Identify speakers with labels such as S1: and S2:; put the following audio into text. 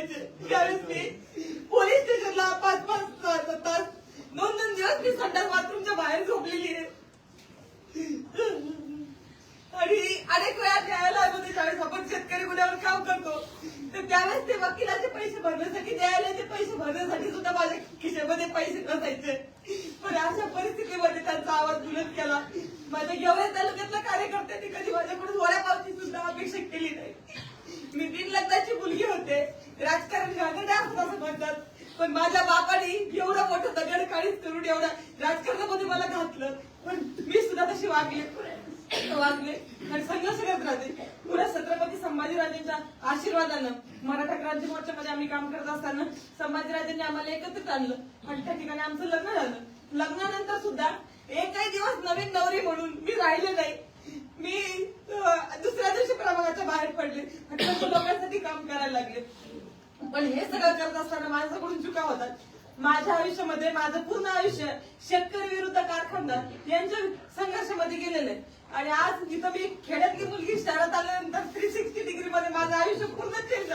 S1: करायचे. त्यावेळेस मी पोलीस स्टेशनला 5-5 तास 2-2 दिवस मी संडास बाथरूमच्या बाहेर झोपलेली आहे. आणि अनेक वेळा न्यायालयामध्ये ज्यावेळेस आपण शेतकरी गुन्ह्यावर काम करतो तर त्यावेळेस ते वकिलाचे पैसे भरण्यासाठी, न्यायालयाचे पैसे भरण्यासाठी सुद्धा माझ्या खिशामध्ये पैसे नसायचे. पण अशा परिस्थितीमध्ये त्यांचा आवाज बुलंद केला. माझ्या गेवराई तालुक्यातल्या कार्यकर्त्यांनी कधी माझ्याकडून वड्यापावची सुद्धा अपेक्षा केली नाही. मी बिनलग्नाची मुलगी होते. राजकारण घाणेरडे असतं असं म्हणतात, पण माझ्या बापाने एवढं मोठं दगड काढीत करून एवढं राजकारणामध्ये मला घातलं. पण मी सुद्धा तशी वागले आणि संघर्ष करत राहते. पुढे छत्रपती संभाजीराजेंच्या आशीर्वादानं मराठा क्रांती मोर्चामध्ये आम्ही काम करत असताना संभाजीराजेंनी आम्हाला एकत्रित आणलं आणि त्या ठिकाणी आमचं लग्न झालं. लग्नानंतर सुद्धा एकही दिवस नवीन नवरी म्हणून मी राहिले नाही. मी दुसऱ्या दिवशी प्रभागाच्या बाहेर पडले आणि लोकांसाठी काम करायला लागले. पण हे सगळं करत असताना माझ्याकडून चुका होतात. माझ्या आयुष्यामध्ये माझं पूर्ण आयुष्य शेतकरी विरुद्ध कारखानदार यांच्या संघर्षामध्ये गेलेलं आहे. आणि आज इथं मी खेड्यातली मुलगी शहरात आल्यानंतर 360 डिग्री मध्ये माझं आयुष्य पूर्ण चेंज